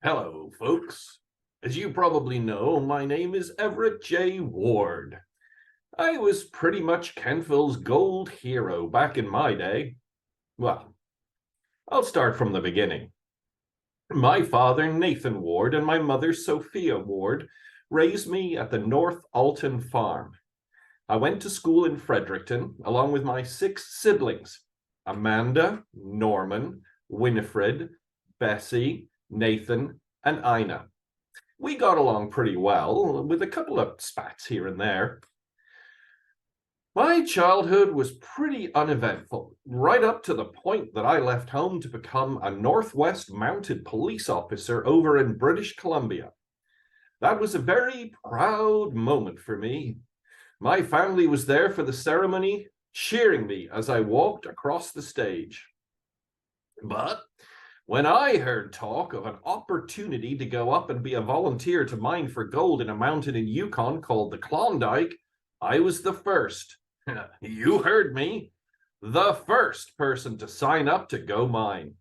Hello, folks. As you probably know, my name is Everett J. Ward. I was pretty much Kentville's gold hero back in my day. Well, I'll start from the beginning. My father, Nathan Ward, and my mother, Sophia Ward, raised me at the North Alton farm. I went to school in Fredericton along with my six siblings: Amanda, Norman, Winifred, Bessie, Nathan, and Ina. We got along pretty well, with a couple of spats here and there. My childhood was pretty uneventful, right up to the point that I left home to become a Northwest Mounted Police officer over in British Columbia. That was a very proud moment for me. My family was there for the ceremony, cheering me as I walked across the stage. But when I heard talk of an opportunity to go up and be a volunteer to mine for gold in a mountain in Yukon called the Klondike, I was the first. You heard me. The first person to sign up to go mine.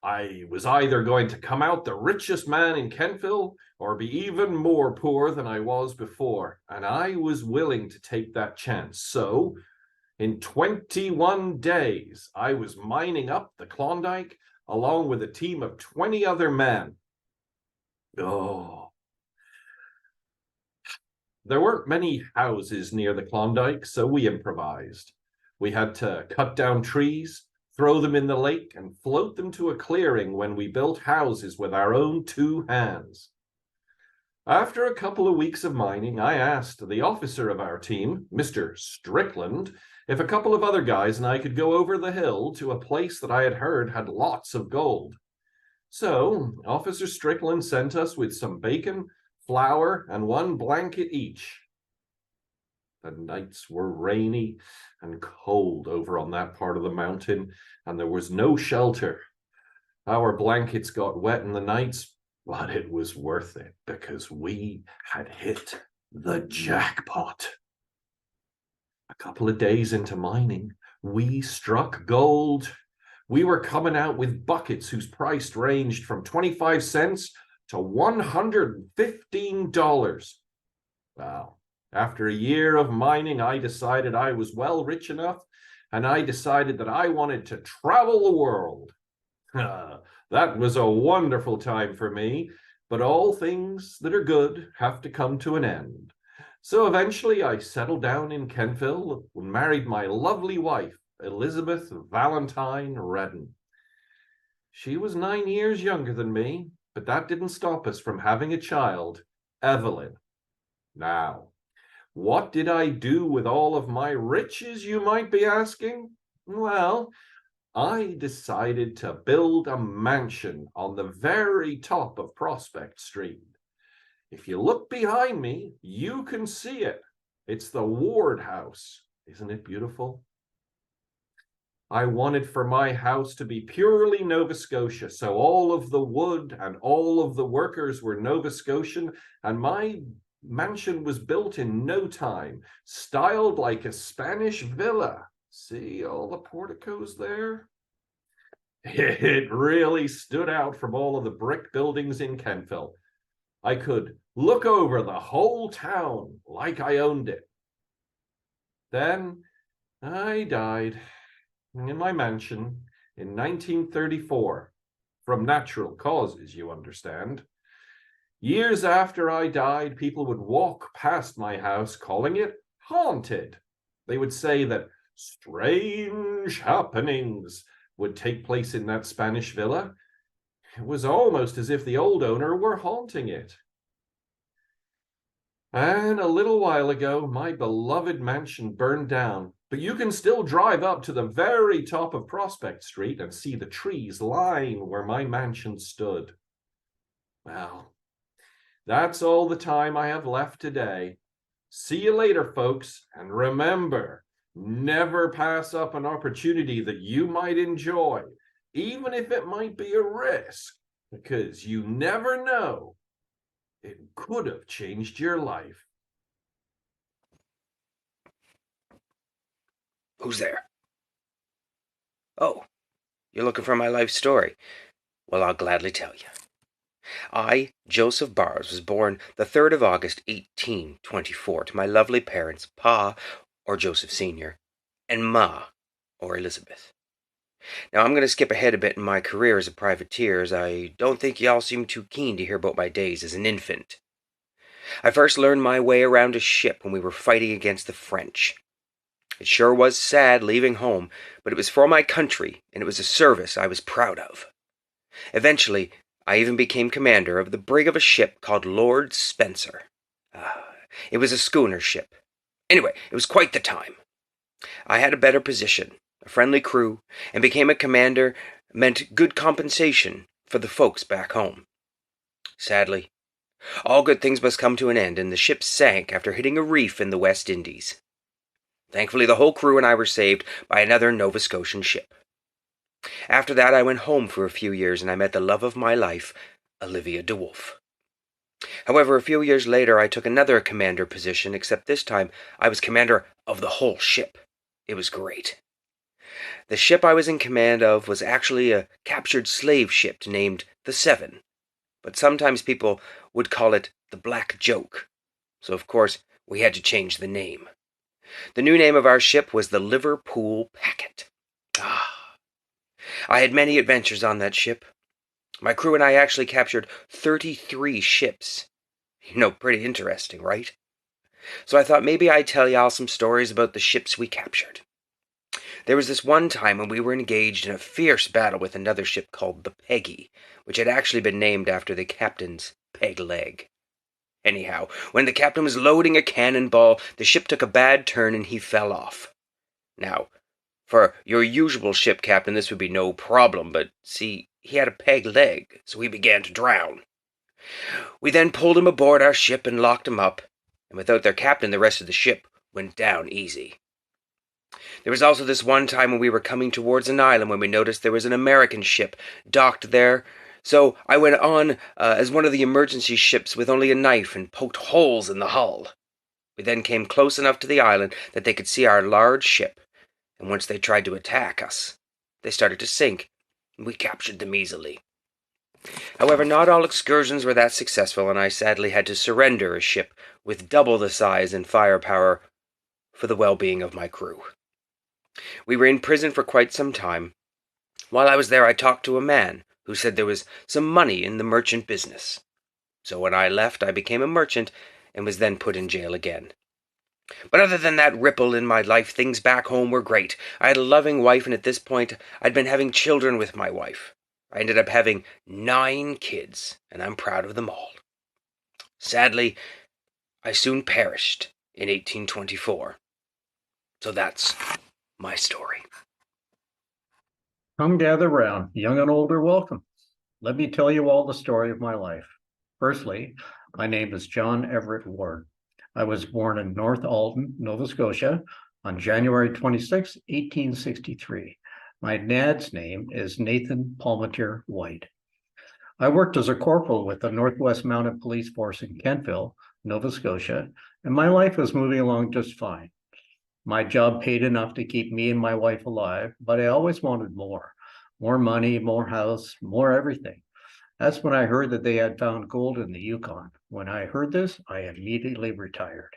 I was either going to come out the richest man in Kentville or be even more poor than I was before, and I was willing to take that chance. So, in 21 days, I was mining up the Klondike along with a team of 20 other men. Oh, there weren't many houses near the Klondike, so we improvised. We had to cut down trees, throw them in the lake, and float them to a clearing when we built houses with our own two hands. After a couple of weeks of mining, I asked the officer of our team, Mr. Strickland, if a couple of other guys and I could go over the hill to a place that I had heard had lots of gold. So, Officer Strickland sent us with some bacon, flour, and one blanket each. The nights were rainy and cold over on that part of the mountain, and there was no shelter. Our blankets got wet in the nights, but it was worth it because we had hit the jackpot. A couple of days into mining, we struck gold. We were coming out with buckets whose price ranged from 25 cents to $115. Wow. After a year of mining, I decided I was well rich enough, and I decided that I wanted to travel the world. That was a wonderful time for me, but all things that are good have to come to an end. So eventually I settled down in Kentville and married my lovely wife, Elizabeth Valentine Redden. She was 9 years younger than me, but that didn't stop us from having a child, Evelyn. Now, what did I do with all of my riches, you might be asking? Well, I decided to build a mansion on the very top of Prospect Street. If you look behind me, you can see it. It's the Ward House. Isn't it beautiful? I wanted for my house to be purely Nova Scotia, so all of the wood and all of the workers were Nova Scotian, and my mansion was built in no time, styled like a Spanish villa. See all the porticos there? It really stood out from all of the brick buildings in Kentville. I could look over the whole town like I owned it. Then I died in my mansion in 1934, from natural causes, you understand. Years after I died, people would walk past my house calling it haunted. They would say that strange happenings would take place in that Spanish villa. It was almost as if the old owner were haunting it. And a little while ago, my beloved mansion burned down, but you can still drive up to the very top of Prospect Street and see the trees line where my mansion stood. Well, that's all the time I have left today. See you later, folks, and remember, never pass up an opportunity that you might enjoy, even if it might be a risk, because you never know. It could have changed your life. Who's there? Oh, you're looking for my life story. Well, I'll gladly tell you. I, Joseph Bars, was born the 3rd of August, 1824, to my lovely parents, Pa, or Joseph Sr., and Ma, or Elizabeth. Now, I'm going to skip ahead a bit in my career as a privateer, as I don't think y'all seem too keen to hear about my days as an infant. I first learned my way around a ship when we were fighting against the French. It sure was sad leaving home, but it was for my country, and it was a service I was proud of. Eventually, I even became commander of the brig of a ship called Lord Spencer. It was a schooner ship. Anyway, it was quite the time. I had a better position, a friendly crew, and became a commander meant good compensation for the folks back home. Sadly, all good things must come to an end, and the ship sank after hitting a reef in the West Indies. Thankfully, the whole crew and I were saved by another Nova Scotian ship. After that, I went home for a few years, and I met the love of my life, Olivia DeWolf. However, a few years later, I took another commander position, except this time I was commander of the whole ship. It was great. The ship I was in command of was actually a captured slave ship named the Seven, but sometimes people would call it the Black Joke, so of course we had to change the name. The new name of our ship was the Liverpool Packet. I had many adventures on that ship. My crew and I actually captured 33 ships. Pretty interesting, right? So I thought maybe I'd tell y'all some stories about the ships we captured. There was this one time when we were engaged in a fierce battle with another ship called the Peggy, which had actually been named after the captain's peg leg. Anyhow, when the captain was loading a cannonball, the ship took a bad turn and he fell off. Now, for your usual ship captain, this would be no problem, but see, he had a peg leg, so he began to drown. We then pulled him aboard our ship and locked him up, and without their captain, the rest of the ship went down easy. There was also this one time when we were coming towards an island when we noticed there was an American ship docked there, so I went on as one of the emergency ships with only a knife and poked holes in the hull. We then came close enough to the island that they could see our large ship, and once they tried to attack us, they started to sink, and we captured them easily. However, not all excursions were that successful, and I sadly had to surrender a ship with double the size and firepower for the well-being of my crew. We were in prison for quite some time. While I was there, I talked to a man who said there was some money in the merchant business. So when I left, I became a merchant and was then put in jail again. But other than that ripple in my life, things back home were great. I had a loving wife, and at this point, I'd been having children with my wife. I ended up having 9 kids, and I'm proud of them all. Sadly, I soon perished in 1824. So that's my story. Come gather round, young and old are welcome. Let me tell you all the story of my life. Firstly, my name is John Everett Ward. I was born in North Alton, Nova Scotia, on January 26, 1863. My dad's name is Nathan Palmetier White. I worked as a corporal with the Northwest Mounted Police Force in Kentville, Nova Scotia, and my life was moving along just fine. My job paid enough to keep me and my wife alive, but I always wanted more. More money, more house, more everything. That's when I heard that they had found gold in the Yukon. When I heard this, I immediately retired.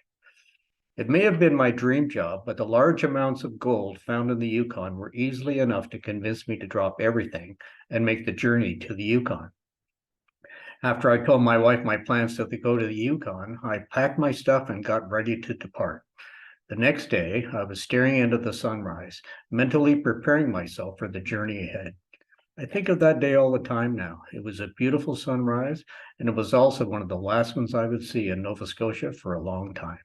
It may have been my dream job, but the large amounts of gold found in the Yukon were easily enough to convince me to drop everything and make the journey to the Yukon. After I told my wife my plans to go to the Yukon, I packed my stuff and got ready to depart. The next day, I was staring into the sunrise, mentally preparing myself for the journey ahead. I think of that day all the time now. It was a beautiful sunrise, and it was also one of the last ones I would see in Nova Scotia for a long time.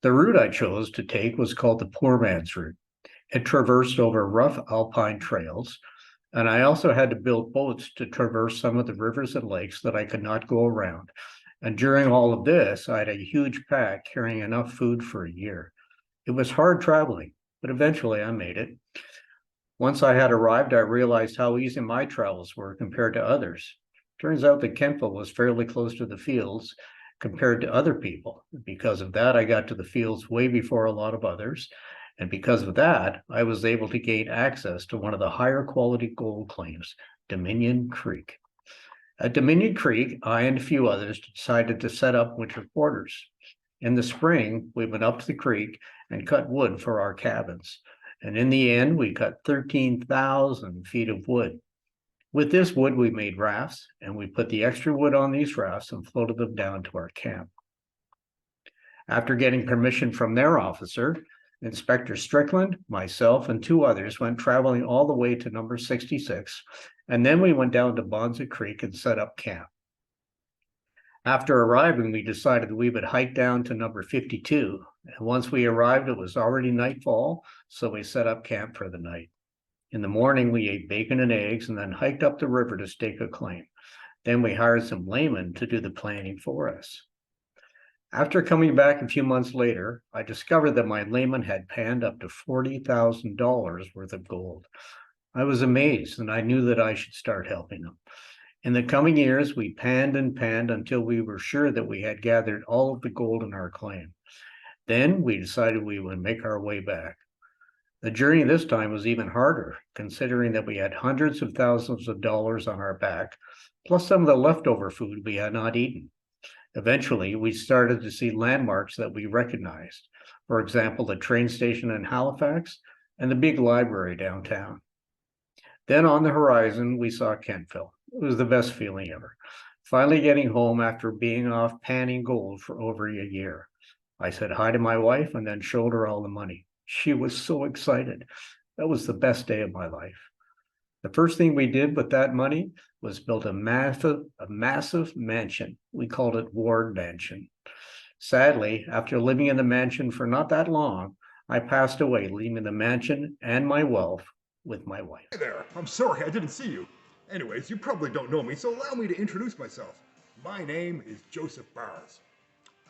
The route I chose to take was called the Poor Man's Route. It traversed over rough alpine trails, and I also had to build boats to traverse some of the rivers and lakes that I could not go around. And during all of this, I had a huge pack carrying enough food for a year. It was hard traveling, but eventually I made it. Once I had arrived, I realized how easy my travels were compared to others. Turns out that Kentville was fairly close to the fields compared to other people. Because of that, I got to the fields way before a lot of others. And because of that, I was able to gain access to one of the higher quality gold claims, Dominion Creek. At Dominion Creek, I and a few others decided to set up winter quarters. In the spring, we went up to the creek and cut wood for our cabins. And in the end, we cut 13,000 feet of wood. With this wood, we made rafts, and we put the extra wood on these rafts and floated them down to our camp. After getting permission from their officer, Inspector Strickland, myself, and two others went traveling all the way to number 66, and then we went down to Bonza Creek and set up camp. After arriving, we decided we would hike down to number 52, and once we arrived, it was already nightfall, so we set up camp for the night. In the morning, we ate bacon and eggs and then hiked up the river to stake a claim. Then we hired some laymen to do the planning for us. After coming back a few months later, I discovered that my layman had panned up to $40,000 worth of gold. I was amazed, and I knew that I should start helping them. In the coming years, we panned and panned until we were sure that we had gathered all of the gold in our claim. Then we decided we would make our way back. The journey this time was even harder, considering that we had hundreds of thousands of dollars on our back, plus some of the leftover food we had not eaten. Eventually, we started to see landmarks that we recognized. For example, the train station in Halifax and the big library downtown. Then on the horizon, we saw Kentville. It was the best feeling ever. Finally getting home after being off panning gold for over a year. I said hi to my wife and then showed her all the money. She was so excited. That was the best day of my life. The first thing we did with that money was build a massive mansion. We called it Ward Mansion. Sadly, after living in the mansion for not that long, I passed away, leaving the mansion and my wealth with my wife. Hey there, I'm sorry I didn't see you. Anyways, you probably don't know me, so allow me to introduce myself. My name is Joseph Barrs.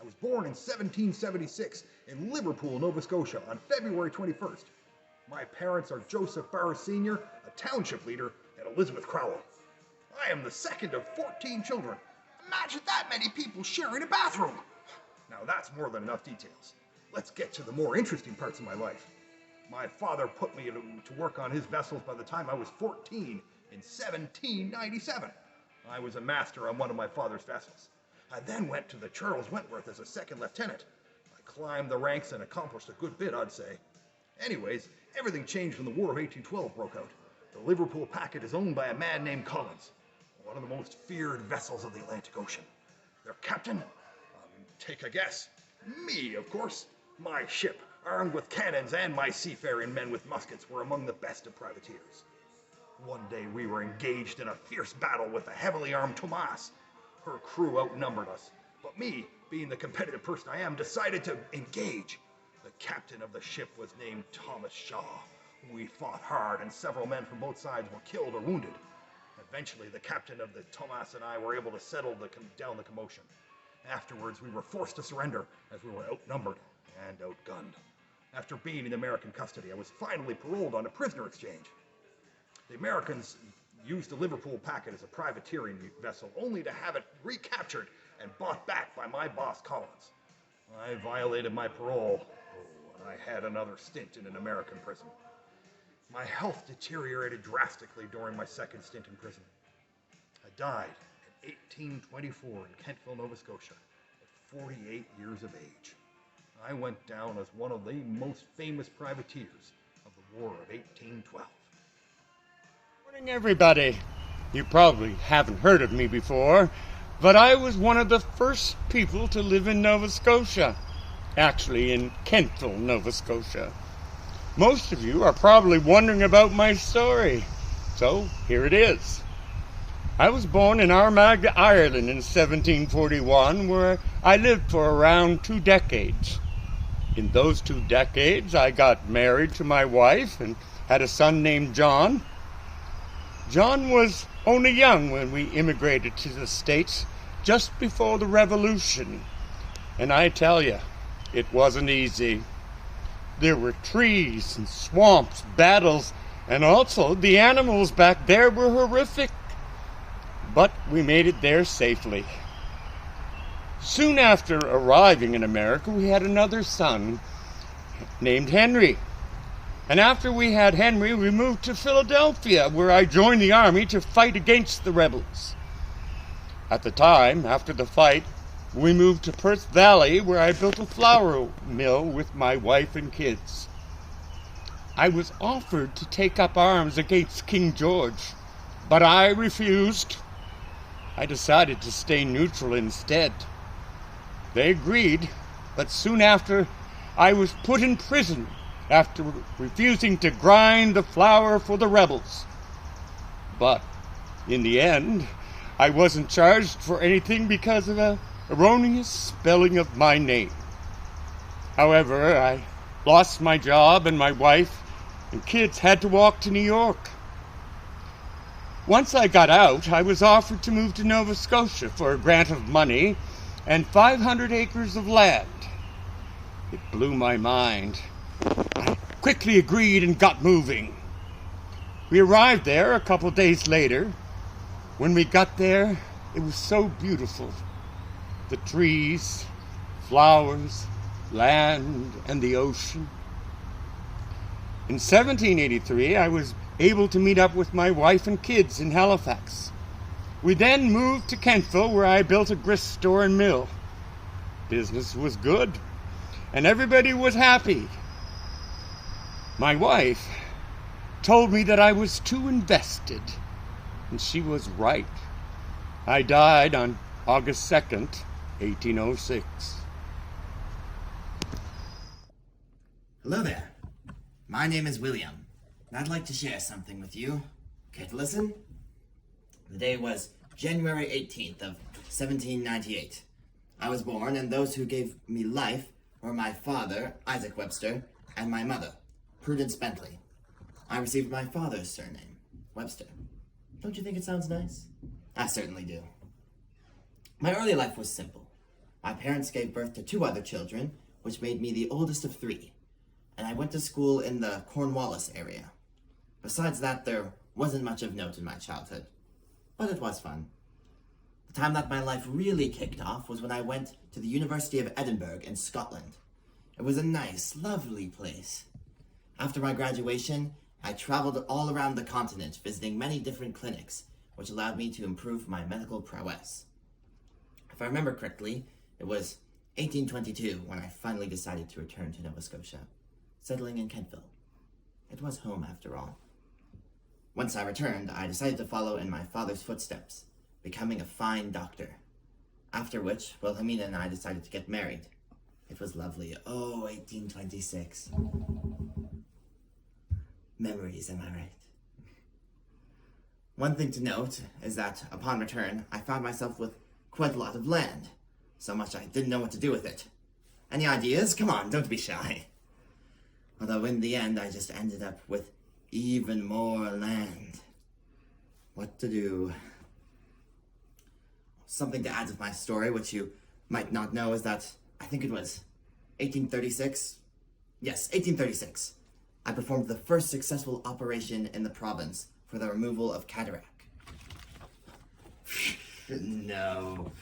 I was born in 1776 in Liverpool, Nova Scotia on February 21st. My parents are Joseph Barrs Sr., a township leader, and Elizabeth Crowell. I am the second of 14 children. Imagine that many people sharing a bathroom. Now that's more than enough details. Let's get to the more interesting parts of my life. My father put me to work on his vessels by the time I was 14 in 1797. I was a master on one of my father's vessels. I then went to the Charles Wentworth as a second lieutenant. I climbed the ranks and accomplished a good bit, I'd say. Anyways, everything changed when the War of 1812 broke out. The Liverpool packet is owned by a man named Collins, one of the most feared vessels of the Atlantic Ocean. Their captain? Take a guess. Me, of course. My ship, armed with cannons, and my seafaring men with muskets were among the best of privateers. One day we were engaged in a fierce battle with a heavily armed Tomas. Her crew outnumbered us, but me, being the competitive person I am, decided to engage. The captain of the ship was named Thomas Shaw. We fought hard, and several men from both sides were killed or wounded. Eventually, the captain of the Tomas and I were able to settle down the commotion. Afterwards, we were forced to surrender as we were outnumbered and outgunned. After being in American custody, I was finally paroled on a prisoner exchange. The Americans used the Liverpool packet as a privateering vessel, only to have it recaptured and bought back by my boss, Collins. I violated my parole, and I had another stint in an American prison. My health deteriorated drastically during my second stint in prison. I died in 1824 in Kentville, Nova Scotia, at 48 years of age. I went down as one of the most famous privateers of the War of 1812. Morning, everybody. You probably haven't heard of me before, but I was one of the first people to live in Nova Scotia. Actually, in Kentville, Nova Scotia. Most of you are probably wondering about my story, so here it is. I was born in Armagh, Ireland in 1741, where I lived for around 2 decades. In those 2 decades, I got married to my wife and had a son named John. John was only young when we immigrated to the States just before the Revolution. And I tell you, it wasn't easy. There were trees and swamps, battles, and also the animals back there were horrific. But we made it there safely. Soon after arriving in America, we had another son named Henry. And after we had Henry, we moved to Philadelphia, where I joined the army to fight against the rebels. At the time, after the fight, we moved to Perth Valley, where I built a flour mill with my wife and kids. I was offered to take up arms against King George, but I refused. I decided to stay neutral instead. They agreed, but soon after, I was put in prison after refusing to grind the flour for the rebels. But in the end, I wasn't charged for anything because of an erroneous spelling of my name. However, I lost my job, and my wife and kids had to walk to New York. Once I got out, I was offered to move to Nova Scotia for a grant of money and 500 acres of land. It blew my mind. I quickly agreed and got moving. We arrived there a couple days later. When we got there, it was so beautiful. The trees, flowers, land, and the ocean. In 1783, I was able to meet up with my wife and kids in Halifax. We then moved to Kentville, where I built a grist store and mill. Business was good, and everybody was happy. My wife told me that I was too invested, and she was right. I died on August 2nd, 1806. Hello there. My name is William, and I'd like to share something with you. Care to listen? The day was January 18th of 1798. I was born, and those who gave me life were my father, Isaac Webster, and my mother, Prudence Bentley. I received my father's surname, Webster. Don't you think it sounds nice? I certainly do. My early life was simple. My parents gave birth to 2 other children, which made me the oldest of 3, and I went to school in the Cornwallis area. Besides that, there wasn't much of note in my childhood, but it was fun. The time that my life really kicked off was when I went to the University of Edinburgh in Scotland. It was a nice, lovely place. After my graduation, I traveled all around the continent, visiting many different clinics, which allowed me to improve my medical prowess. If I remember correctly, it was 1822 when I finally decided to return to Nova Scotia, settling in Kentville. It was home after all. Once I returned, I decided to follow in my father's footsteps, becoming a fine doctor. After which, Wilhelmina and I decided to get married. It was lovely. Oh, 1826. Memories, am I right? One thing to note is that upon return, I found myself with quite a lot of land. So much I didn't know what to do with it. Any ideas? Come on, don't be shy. Although in the end, I just ended up with even more land. What to do? Something to add to my story, which you might not know, is that I think it was 1836. Yes, 1836. I performed the first successful operation in the province for the removal of cataract. No.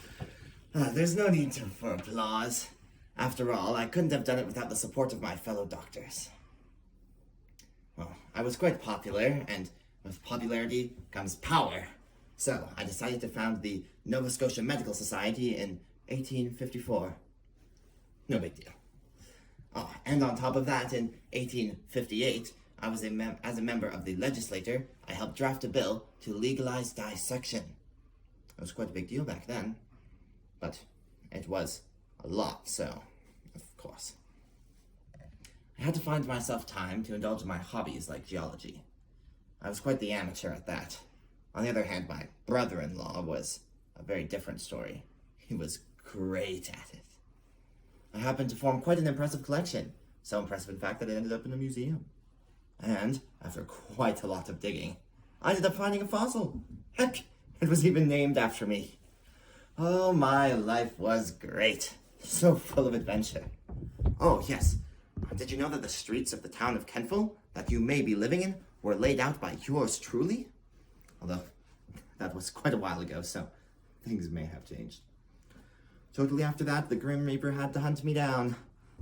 There's no need for applause. After all, I couldn't have done it without the support of my fellow doctors. Well, I was quite popular, and with popularity comes power. So, I decided to found the Nova Scotia Medical Society in 1854. No big deal. Oh, and on top of that, in 1858, I was as a member of the legislature, I helped draft a bill to legalize dissection. It was quite a big deal back then, but it was a lot, so, of course. I had to find myself time to indulge in my hobbies like geology. I was quite the amateur at that. On the other hand, my brother-in-law was a very different story. He was great at it. I happened to form quite an impressive collection, so impressive in fact that it ended up in a museum. And, after quite a lot of digging, I ended up finding a fossil. Heck, it was even named after me. Oh, my life was great. So full of adventure. Oh, yes. Did you know that the streets of the town of Kentville that you may be living in were laid out by yours truly? Although, that was quite a while ago, so things may have changed. Shortly after that, the Grim Reaper had to hunt me down.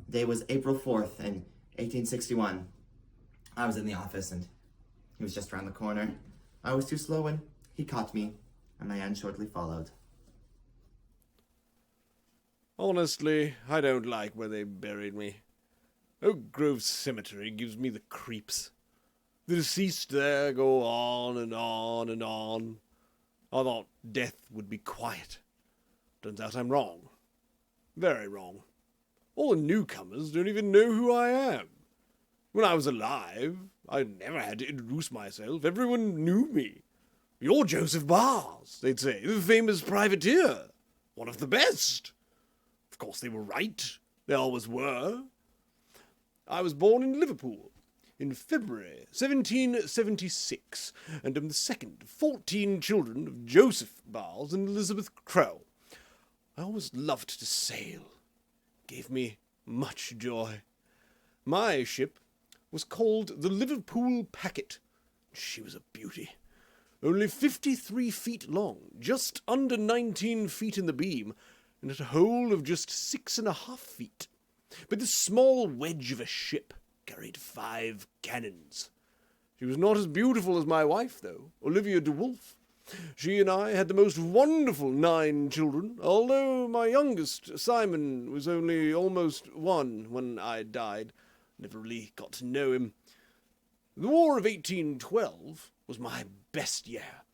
The day was April 4th in 1861. I was in the office, and he was just around the corner. I was too slow, and he caught me, and my end shortly followed. Honestly, I don't like where they buried me. Oak Grove Cemetery gives me the creeps. The deceased there go on and on and on. I thought death would be quiet. Turns out I'm wrong. Very wrong. All the newcomers don't even know who I am. When I was alive, I never had to introduce myself. Everyone knew me. You're Joseph Bars, they'd say, the famous privateer. One of the best. Of course they were right. They always were. I was born in Liverpool in February 1776, and am the second of 14 children of Joseph Bars and Elizabeth Crow. I always loved to sail. Gave me much joy. My ship was called the Liverpool Packet. She was a beauty. Only 53 feet long, just under 19 feet in the beam, and at a hole of just 6.5 feet. But this small wedge of a ship carried 5 cannons. She was not as beautiful as my wife, though, Olivia de Wolfe. She and I had the most wonderful 9 children, although my youngest, Simon, was only almost 1 when I died. Never really got to know him. The War of 1812 was my best year.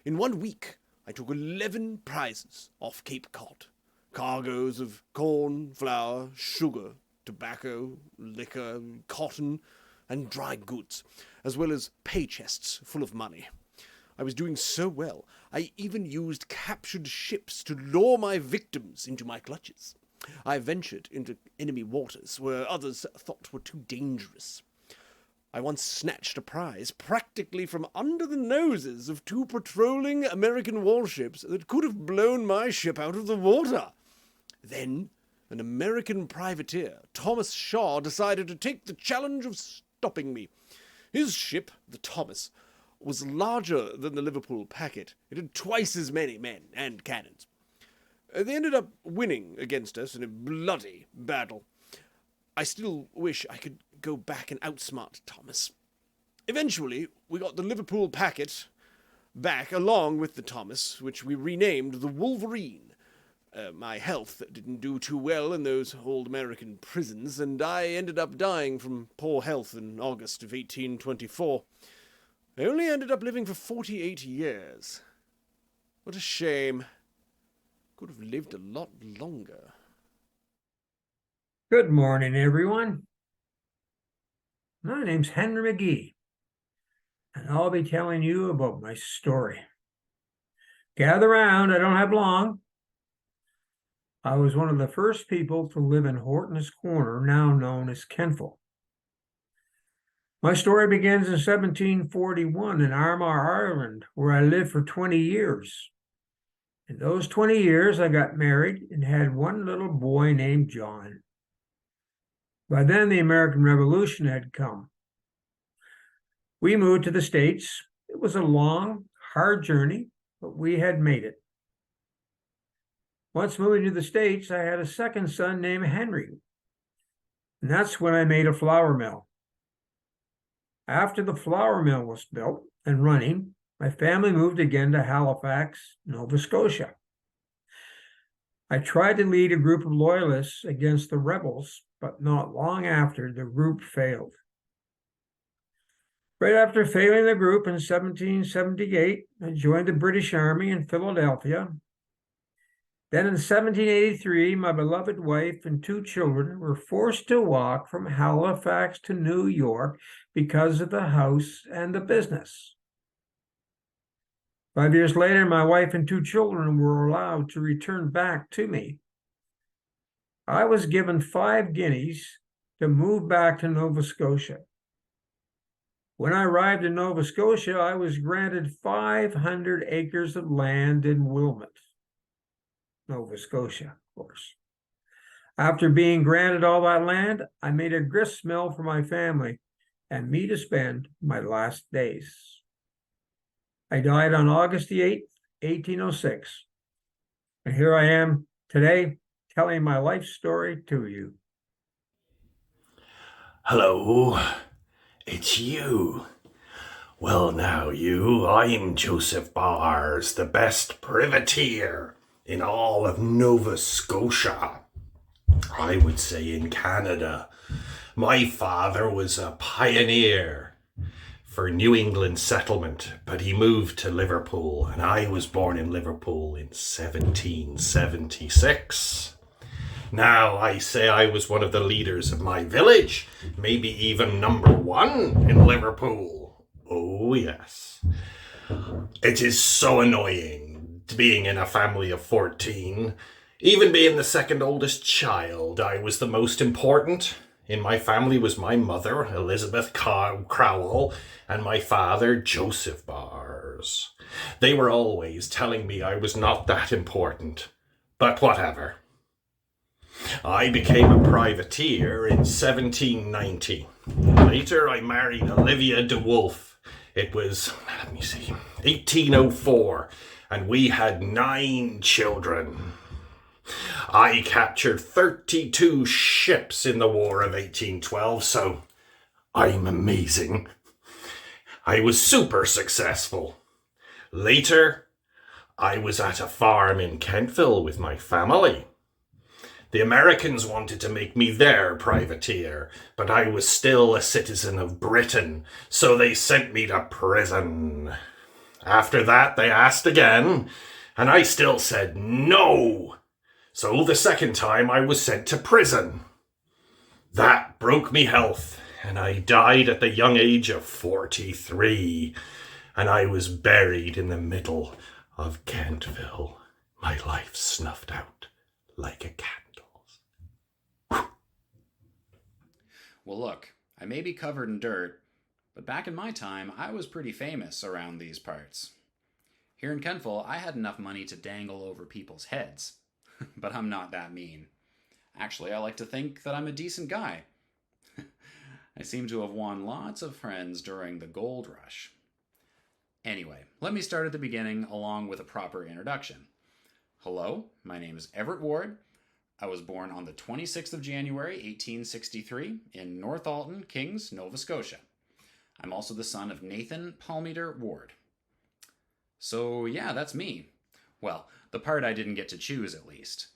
In 1 week, I took 11 prizes off Cape Cod. Cargoes of corn, flour, sugar, tobacco, liquor, cotton, and dry goods, as well as pay chests full of money. I was doing so well, I even used captured ships to lure my victims into my clutches. I ventured into enemy waters where others thought were too dangerous. I once snatched a prize practically from under the noses of 2 patrolling American warships that could have blown my ship out of the water. Then, an American privateer, Thomas Shaw, decided to take the challenge of stopping me. His ship, the Thomas, was larger than the Liverpool Packet. It had twice as many men and cannons. They ended up winning against us in a bloody battle. I still wish I could go back and outsmart Thomas. Eventually, we got the Liverpool Packet back along with the Thomas, which we renamed the Wolverine. My health didn't do too well in those old American prisons, and I ended up dying from poor health in August of 1824. I only ended up living for 48 years. What a shame. Could have lived a lot longer. Good morning, everyone. My name's Henry McGee, and I'll be telling you about my story. Gather round, I don't have long. I was one of the first people to live in Horton's Corner, now known as Kentville. My story begins in 1741 in Armagh, Ireland, where I lived for 20 years. In those 20 years, I got married and had one little boy named John. By then, the American Revolution had come. We moved to the States. It was a long, hard journey, but we had made it. Once moving to the States, I had a second son named Henry, and that's when I made a flour mill. After the flour mill was built and running, my family moved again to Halifax, Nova Scotia. I tried to lead a group of loyalists against the rebels, but not long after, the group failed. Right after failing the group in 1778, I joined the British Army in Philadelphia. Then in 1783, my beloved wife and 2 children were forced to walk from Halifax to New York because of the house and the business. 5 years later, my wife and 2 children were allowed to return back to me. I was given 5 guineas to move back to Nova Scotia. When I arrived in Nova Scotia, I was granted 500 acres of land in Wilmot, Nova Scotia, of course. After being granted all that land, I made a grist mill for my family and me to spend my last days. I died on August the 8th, 1806. And here I am today telling my life story to you. Hello, it's you. Well now, I'm Joseph Bars, the best privateer in all of Nova Scotia. I would say in Canada. My father was a pioneer for New England settlement, but he moved to Liverpool, and I was born in Liverpool in 1776. Now, I say I was one of the leaders of my village, maybe even number one in Liverpool. Oh, yes. It is so annoying being in a family of 14. Even being the second oldest child, I was the most important. In my family was my mother, Elizabeth Crowell, and my father, Joseph Bars. They were always telling me I was not that important, but whatever. I became a privateer in 1790. Later, I married Olivia de Wolfe. It was, 1804, and we had 9 children. I captured 32 ships in the War of 1812, so I'm amazing. I was super successful. Later, I was at a farm in Kentville with my family. The Americans wanted to make me their privateer, but I was still a citizen of Britain, so they sent me to prison. After that, they asked again, and I still said no. So the second time, I was sent to prison. That broke me health, and I died at the young age of 43, and I was buried in the middle of Kentville, my life snuffed out like a candle. Well, look, I may be covered in dirt, but back in my time, I was pretty famous around these parts. Here in Kentville, I had enough money to dangle over people's heads, but I'm not that mean. Actually, I like to think that I'm a decent guy. I seem to have won lots of friends during the gold rush. Anyway, let me start at the beginning along with a proper introduction. Hello, my name is Everett Ward. I was born on the 26th of January, 1863, in North Alton, Kings, Nova Scotia. I'm also the son of Nathan Palmeter Ward. So yeah, that's me. Well, the part I didn't get to choose, at least.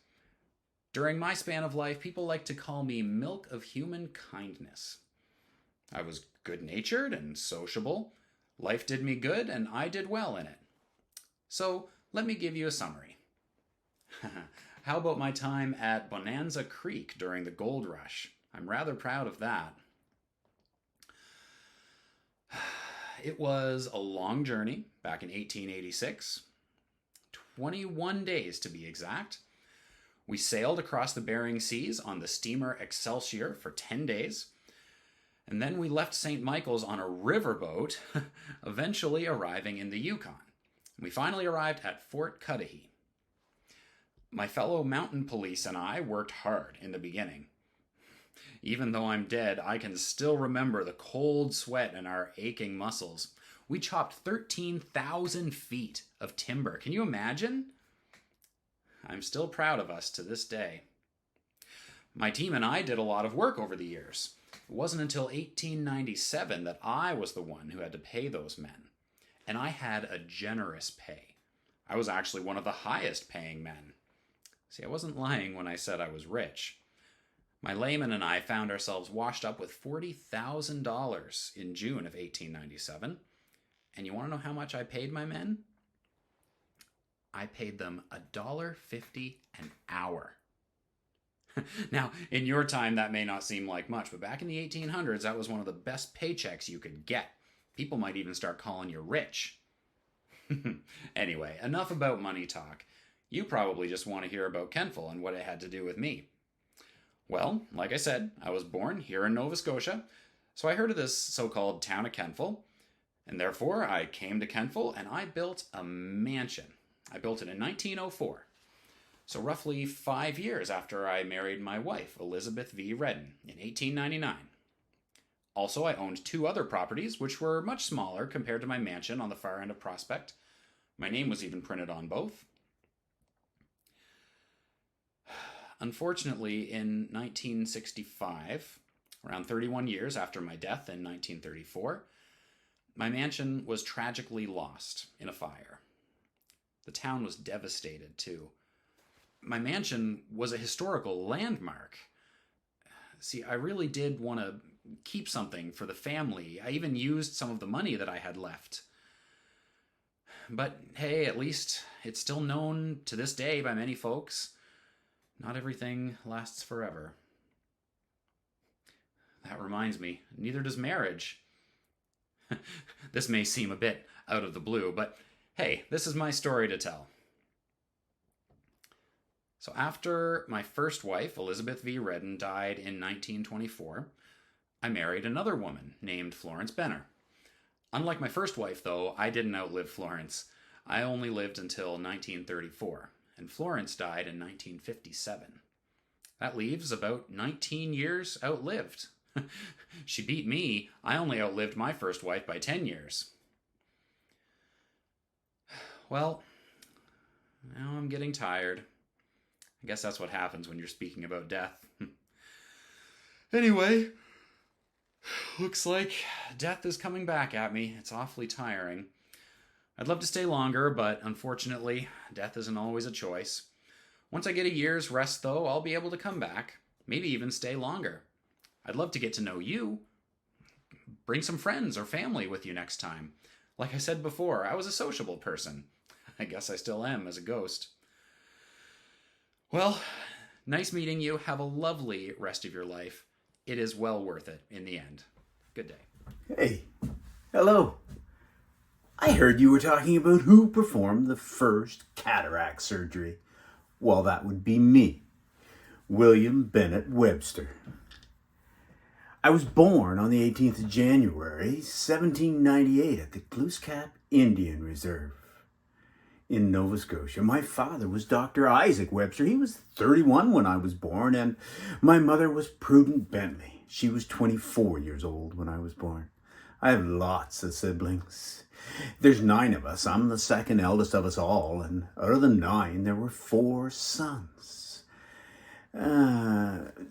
During my span of life, people like to call me milk of human kindness. I was good-natured and sociable. Life did me good, and I did well in it. So let me give you a summary. How about my time at Bonanza Creek during the gold rush? I'm rather proud of that. It was a long journey back in 1886. 21 days to be exact. We sailed across the Bering Seas on the steamer Excelsior for 10 days. And then we left St. Michael's on a riverboat, eventually arriving in the Yukon. We finally arrived at Fort Cudahy. My fellow mountain police and I worked hard in the beginning. Even though I'm dead, I can still remember the cold sweat and our aching muscles. We chopped 13,000 feet of timber. Can you imagine? I'm still proud of us to this day. My team and I did a lot of work over the years. It wasn't until 1897 that I was the one who had to pay those men. And I had a generous pay. I was actually one of the highest paying men. See, I wasn't lying when I said I was rich. My layman and I found ourselves washed up with $40,000 in June of 1897. And you want to know how much I paid my men? I paid them $1.50 an hour. Now, in your time, that may not seem like much, but back in the 1800s, that was one of the best paychecks you could get. People might even start calling you rich. Anyway, enough about money talk. You probably just want to hear about Kentville and what it had to do with me. Well, like I said, I was born here in Nova Scotia, so I heard of this so-called town of Kentville, and therefore I came to Kentville and I built a mansion. I built it in 1904, so roughly 5 years after I married my wife, Elizabeth V. Redden, in 1899. Also, I owned 2 other properties, which were much smaller compared to my mansion on the far end of Prospect. My name was even printed on both. Unfortunately, in 1965, around 31 years after my death in 1934, my mansion was tragically lost in a fire. The town was devastated, too. My mansion was a historical landmark. See, I really did want to keep something for the family. I even used some of the money that I had left. But hey, at least it's still known to this day by many folks. Not everything lasts forever. That reminds me, neither does marriage. This may seem a bit out of the blue, but hey, this is my story to tell. So after my first wife, Elizabeth V. Redden, died in 1924, I married another woman named Florence Benner. Unlike my first wife, though, I didn't outlive Florence. I only lived until 1934, and Florence died in 1957. That leaves about 19 years outlived. She beat me. I only outlived my first wife by 10 years. Well, now I'm getting tired. I guess that's what happens when you're speaking about death. Anyway, looks like death is coming back at me. It's awfully tiring. I'd love to stay longer, but unfortunately, death isn't always a choice. Once I get a year's rest, though, I'll be able to come back. Maybe even stay longer. I'd love to get to know you. Bring some friends or family with you next time. Like I said before, I was a sociable person. I guess I still am as a ghost. Well, nice meeting you. Have a lovely rest of your life. It is well worth it in the end. Good day. Hey, hello. I heard you were talking about who performed the first cataract surgery. Well, that would be me, William Bennett Webster. I was born on the 18th of January, 1798 at the Glooscap Indian Reserve in Nova Scotia. My father was Dr. Isaac Webster. He was 31 when I was born, and my mother was Prudence Bentley. She was 24 years old when I was born. I have lots of siblings. There's 9 of us. I'm the second eldest of us all, and out of the 9, there were 4 sons.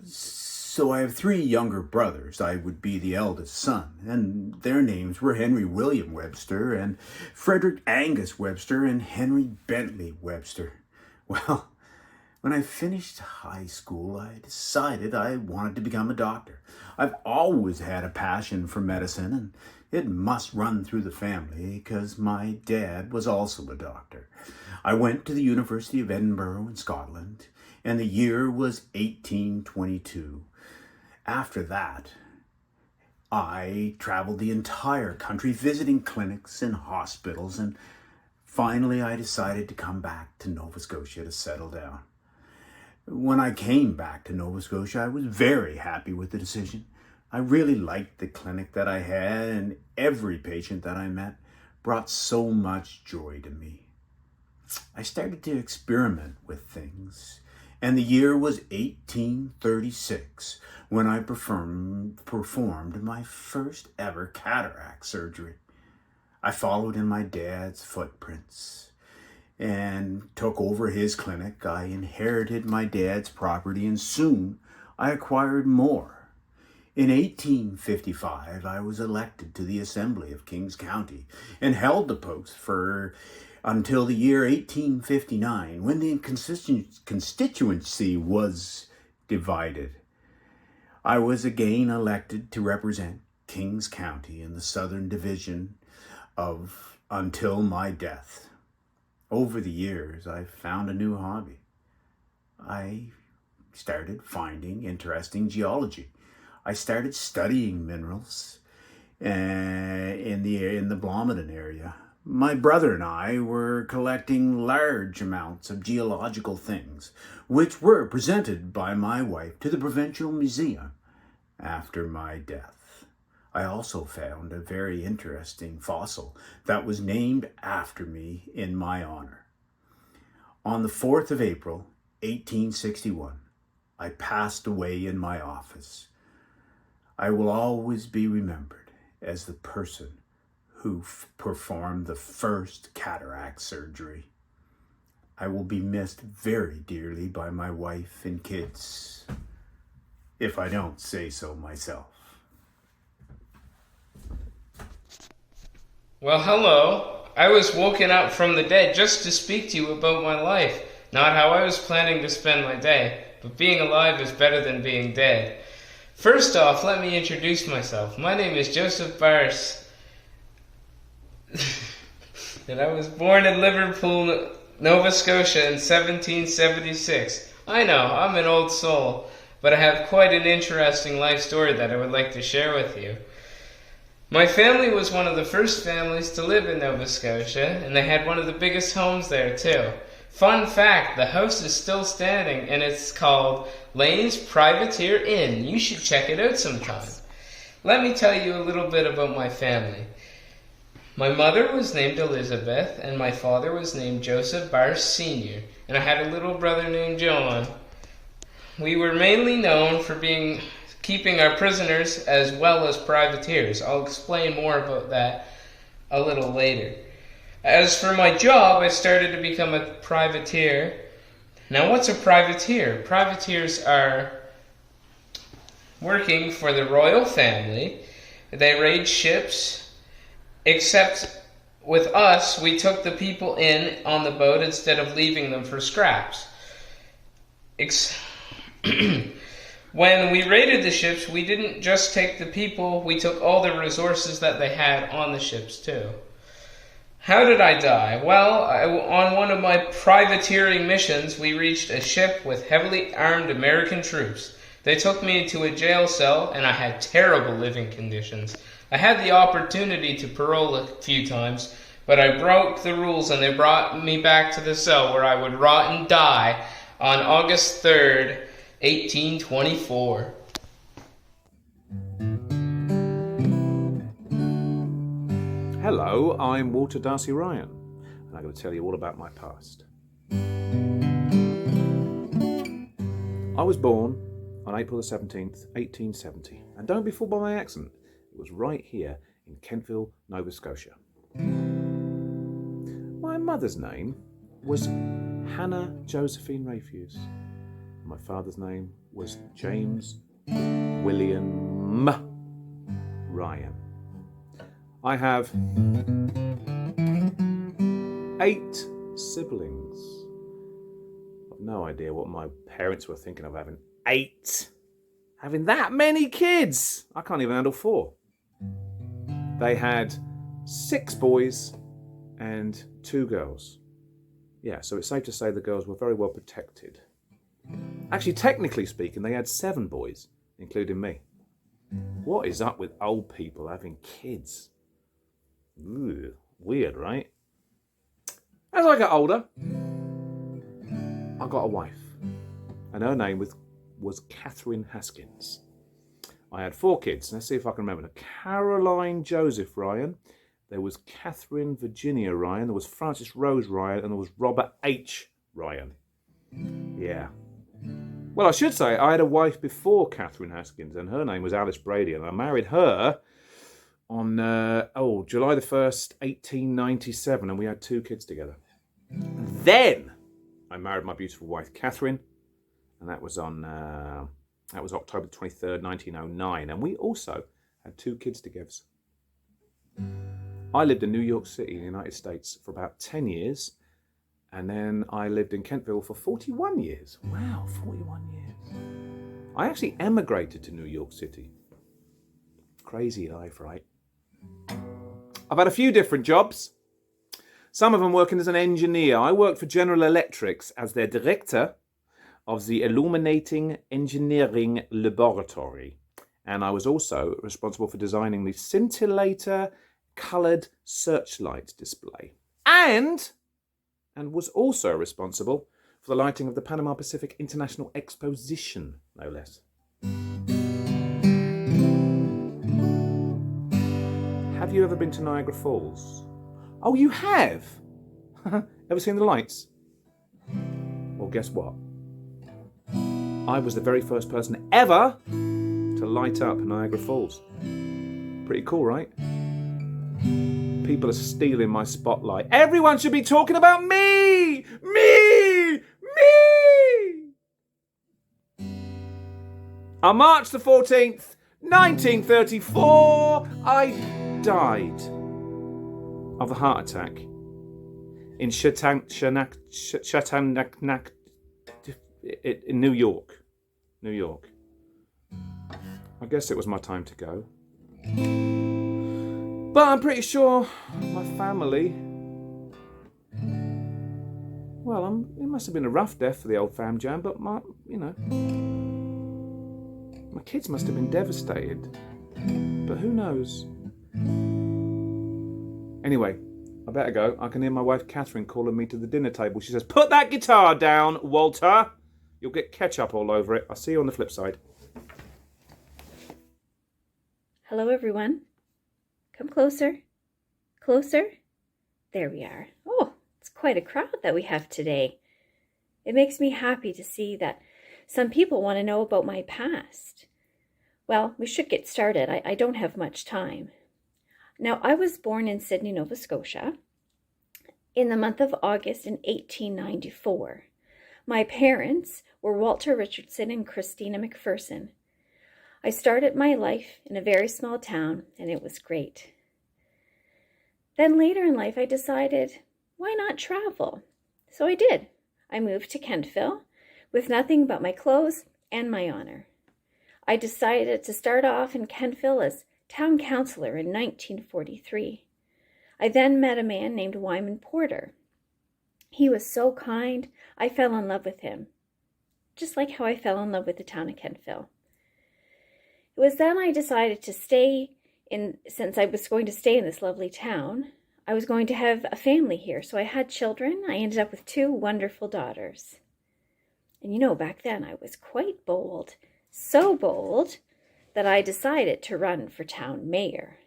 So I have 3 younger brothers. I would be the eldest son, and their names were Henry William Webster and Frederick Angus Webster and Henry Bentley Webster. Well, when I finished high school, I decided I wanted to become a doctor. I've always had a passion for medicine, and it must run through the family because my dad was also a doctor. I went to the University of Edinburgh in Scotland, and the year was 1822. After that, I traveled the entire country visiting clinics and hospitals, and finally I decided to come back to Nova Scotia to settle down. When I came back to Nova Scotia, I was very happy with the decision. I really liked the clinic that I had, and every patient that I met brought so much joy to me. I started to experiment with things, and the year was 1836 when I performed my first ever cataract surgery. I followed in my dad's footprints and took over his clinic. I inherited my dad's property, and soon I acquired more. In 1855, I was elected to the Assembly of Kings County and held the post until the year 1859, when the constituency was divided. I was again elected to represent Kings County in the Southern Division until my death. Over the years, I found a new hobby. I started finding interesting geology. I started studying minerals in the Blomidon area. My brother and I were collecting large amounts of geological things, which were presented by my wife to the Provincial Museum after my death. I also found a very interesting fossil that was named after me in my honor. On the 4th of April, 1861, I passed away in my office. I will always be remembered as the person who performed the first cataract surgery. I will be missed very dearly by my wife and kids, if I don't say so myself. Well, hello. I was woken up from the dead just to speak to you about my life, not how I was planning to spend my day, but being alive is better than being dead. First off, let me introduce myself. My name is Joseph Bars. And I was born in Liverpool, Nova Scotia in 1776. I know, I'm an old soul, but I have quite an interesting life story that I would like to share with you. My family was one of the first families to live in Nova Scotia, and they had one of the biggest homes there too. Fun fact, the house is still standing, and it's called Lane's Privateer Inn. You should check it out sometime. Let me tell you a little bit about my family. My mother was named Elizabeth, and my father was named Joseph Bars Sr., and I had a little brother named John. We were mainly known for keeping our prisoners as well as privateers. I'll explain more about that a little later. As for my job, I started to become a privateer. Now, what's a privateer? Privateers are working for the royal family. They raid ships, except with us, we took the people in on the boat instead of leaving them for scraps. When we raided the ships, we didn't just take the people, we took all the resources that they had on the ships too. How did I die? Well, on one of my privateering missions, we reached a ship with heavily armed American troops. They took me into a jail cell, and I had terrible living conditions. I had the opportunity to parole a few times, but I broke the rules, and they brought me back to the cell where I would rot and die on August 3rd, 1824. Hello, I'm Walter Darcy Ryan, and I'm going to tell you all about my past. I was born on April the 17th, 1870, and don't be fooled by my accent, it was right here in Kentville, Nova Scotia. My mother's name was Hannah Josephine Rayfuse. My father's name was James William Ryan. I have 8 siblings. I've no idea what my parents were thinking of having 8. Having that many kids! I can't even handle 4. They had 6 boys and 2 girls. Yeah, so it's safe to say the girls were very well protected. Actually, technically speaking, they had 7 boys, including me. What is up with old people having kids? Ooh, weird, right? As I got older, I got a wife, and her name was Catherine Haskins. I had 4 kids. Let's see if I can remember. Caroline Joseph Ryan. There was Catherine Virginia Ryan. There was Frances Rose Ryan, and there was Robert H. Ryan. Yeah. Well, I should say I had a wife before Catherine Haskins, and her name was Alice Brady, and I married her on July the 1st, 1897, and we had 2 kids together. Then I married my beautiful wife, Catherine, and that was October 23rd, 1909, and we also had 2 kids together. I lived in New York City in the United States for about 10 years, and then I lived in Kentville for 41 years. Wow, 41 years. I actually emigrated to New York City. Crazy life, right? I've had a few different jobs. Some of them working as an engineer. I worked for General Electric as their director of the Illuminating Engineering Laboratory. And I was also responsible for designing the scintillator coloured searchlight display. And was also responsible for the lighting of the Panama Pacific International Exposition, no less. Have you ever been to Niagara Falls? Oh, you have? Ever seen the lights? Well, guess what? I was the very first person ever to light up Niagara Falls. Pretty cool, right? People are stealing my spotlight. Everyone should be talking about me! Me! On March the 14th, 1934, I died of a heart attack in in New York. I guess it was my time to go. But I'm pretty sure my family... Well, it must have been a rough death for the old fam jam, but my kids must have been devastated. But who knows? Anyway, I better go. I can hear my wife Catherine calling me to the dinner table. She says, "Put that guitar down, Walter. You'll get ketchup all over it. I'll see you on the flip side." Hello, everyone. Come closer. Closer. There we are. Oh, it's quite a crowd that we have today. It makes me happy to see that some people want to know about my past. Well, we should get started. I don't have much time. Now, I was born in Sydney, Nova Scotia, in the month of August in 1894. My parents were Walter Richardson and Christina McPherson. I started my life in a very small town, and it was great. Then later in life, I decided, why not travel? So I did. I moved to Kentville with nothing but my clothes and my honor. I decided to start off in Kentville as town councillor in 1943. I then met a man named Wyman Porter. He was so kind, I fell in love with him, just like how I fell in love with the town of Kentville. It was then I decided to since I was going to stay in this lovely town, I was going to have a family here. So I had children. I ended up with 2 wonderful daughters. And back then I was quite bold, so bold that I decided to run for town mayor.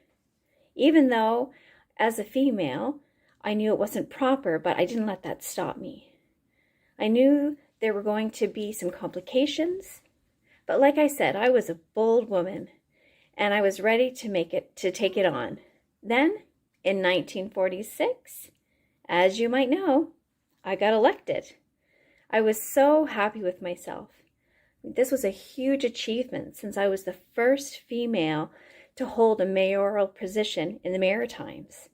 Even though, as a female, I knew it wasn't proper, but I didn't let that stop me. I knew there were going to be some complications, but like I said, I was a bold woman, and I was ready to take it on. Then, in 1946, as you might know, I got elected. I was so happy with myself. This was a huge achievement since I was the first female to hold a mayoral position in the Maritimes.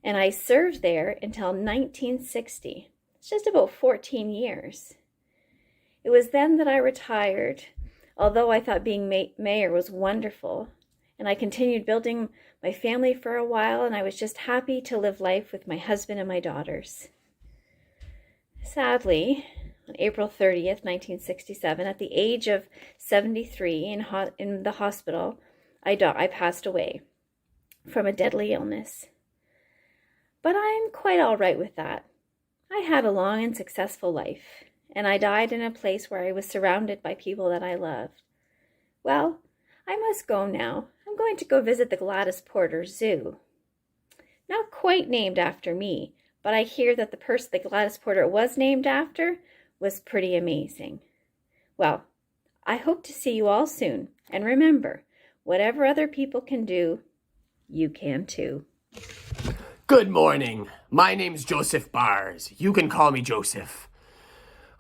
And I served there until 1960. It's just about 14 years. It was then that I retired, although I thought being mayor was wonderful. And I continued building my family for a while, and I was just happy to live life with my husband and my daughters. Sadly, on April 30th, 1967, at the age of 73 in the hospital, I passed away from a deadly illness. But I'm quite all right with that. I had a long and successful life, and I died in a place where I was surrounded by people that I loved. Well, I must go now. I'm going to go visit the Gladys Porter Zoo. Not quite named after me, but I hear that the person that Gladys Porter was named after was pretty amazing. Well, I hope to see you all soon. And remember, whatever other people can do, you can too. Good morning. My name's Joseph Bars. You can call me Joseph.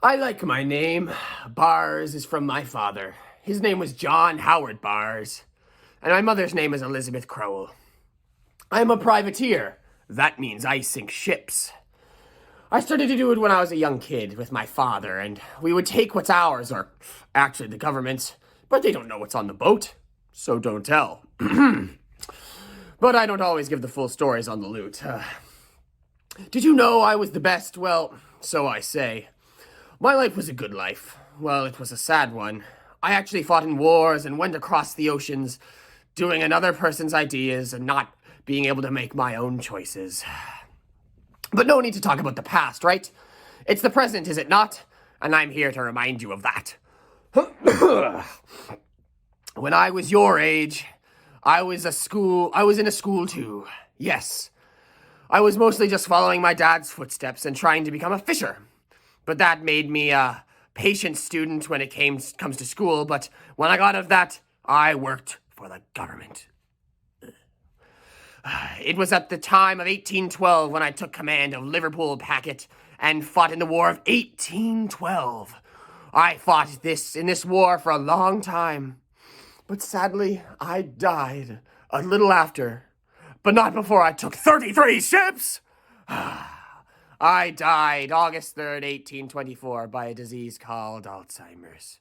I like my name. Bars is from my father. His name was John Howard Bars. And my mother's name is Elizabeth Crowell. I'm a privateer. That means I sink ships. I started to do it when I was a young kid with my father, and we would take what's ours, or actually the government's, but they don't know what's on the boat, so don't tell. But I don't always give the full stories on the loot. Did you know I was the best? Well, so I say. My life was a good life. Well, it was a sad one. I actually fought in wars and went across the oceans, doing another person's ideas and not being able to make my own choices. But no need to talk about the past, right? It's the present, is it not? And I'm here to remind you of that. When I was your age, I was in a school too. Yes. I was mostly just following my dad's footsteps and trying to become a fisher. But that made me a patient student when it comes to school, but when I got out of that, I worked for the government. It was at the time of 1812 when I took command of Liverpool Packet and fought in the War of 1812. I fought in this war for a long time, but sadly, I died a little after, but not before I took 33 ships! I died August 3rd, 1824, by a disease called Alzheimer's.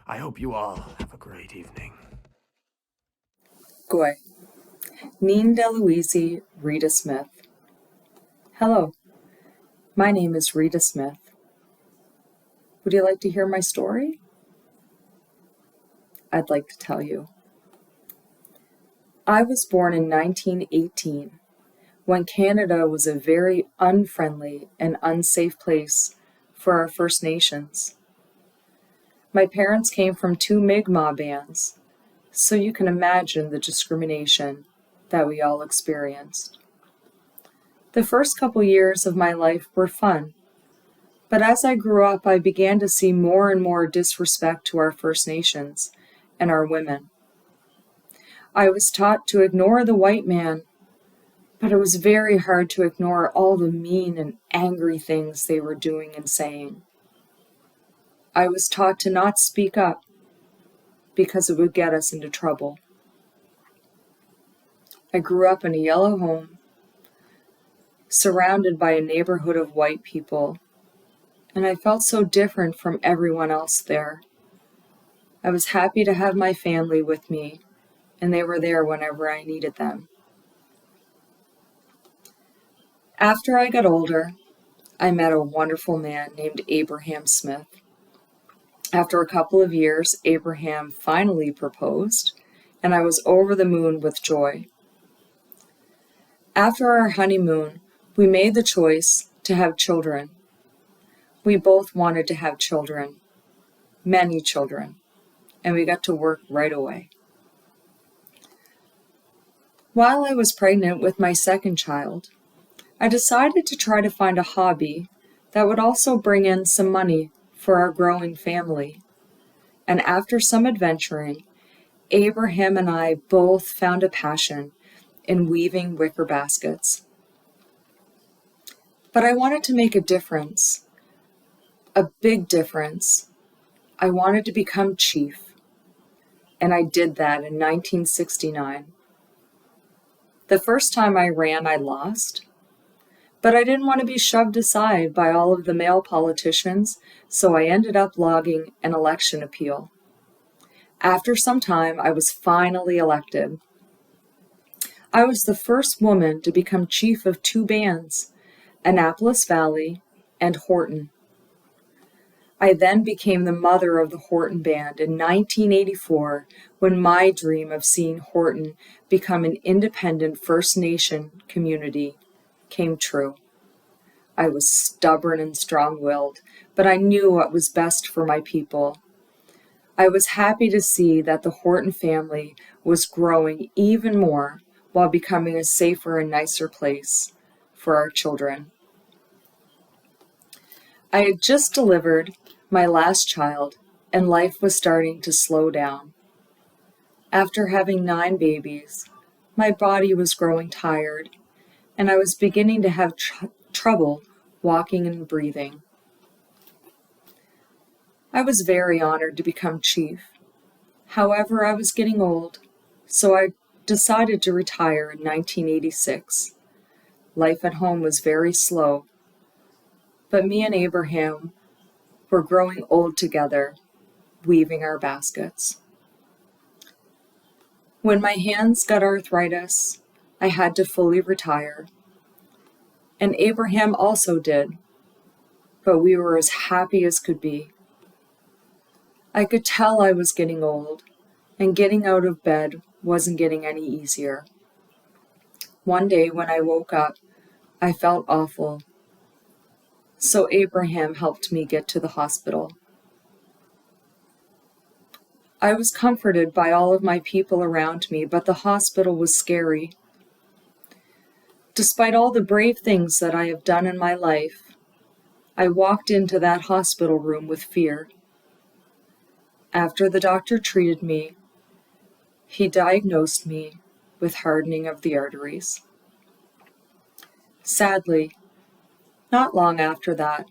I hope you all have a great evening. Goy. Neen DeLuise, Rita Smith. Hello, my name is Rita Smith. Would you like to hear my story? I'd like to tell you. I was born in 1918, when Canada was a very unfriendly and unsafe place for our First Nations. My parents came from two Mi'kmaq bands, so you can imagine the discrimination that we all experienced. The first couple years of my life were fun, but as I grew up, I began to see more and more disrespect to our First Nations and our women. I was taught to ignore the white man, but it was very hard to ignore all the mean and angry things they were doing and saying. I was taught to not speak up because it would get us into trouble. I grew up in a yellow home, surrounded by a neighborhood of white people, and I felt so different from everyone else there. I was happy to have my family with me, and they were there whenever I needed them. After I got older, I met a wonderful man named Abraham Smith. After a couple of years, Abraham finally proposed, and I was over the moon with joy. After our honeymoon, we made the choice to have children. We both wanted to have children, many children, and we got to work right away. While I was pregnant with my second child, I decided to try to find a hobby that would also bring in some money for our growing family. And after some adventuring, Abraham and I both found a passion in weaving wicker baskets. But I wanted to make a difference, a big difference. I wanted to become chief, and I did that in 1969. The first time I ran, I lost, but I didn't want to be shoved aside by all of the male politicians, so I ended up logging an election appeal. After some time, I was finally elected. I was the first woman to become chief of two bands, Annapolis Valley and Horton. I then became the mother of the Horton Band in 1984, when my dream of seeing Horton become an independent First Nation community came true. I was stubborn and strong-willed, but I knew what was best for my people. I was happy to see that the Horton family was growing even more while becoming a safer and nicer place for our children. I had just delivered my last child, and life was starting to slow down. After having 9 babies, my body was growing tired, and I was beginning to have trouble walking and breathing. I was very honored to become chief. However, I was getting old, so I decided to retire in 1986. Life at home was very slow, but me and Abraham were growing old together, weaving our baskets. When my hands got arthritis, I had to fully retire, and Abraham also did, but we were as happy as could be. I could tell I was getting old, and getting out of bed wasn't getting any easier. One day when I woke up, I felt awful, so Abraham helped me get to the hospital. I was comforted by all of my people around me, but the hospital was scary. Despite all the brave things that I have done in my life, I walked into that hospital room with fear. After the doctor treated me, he diagnosed me with hardening of the arteries. Sadly, not long after that,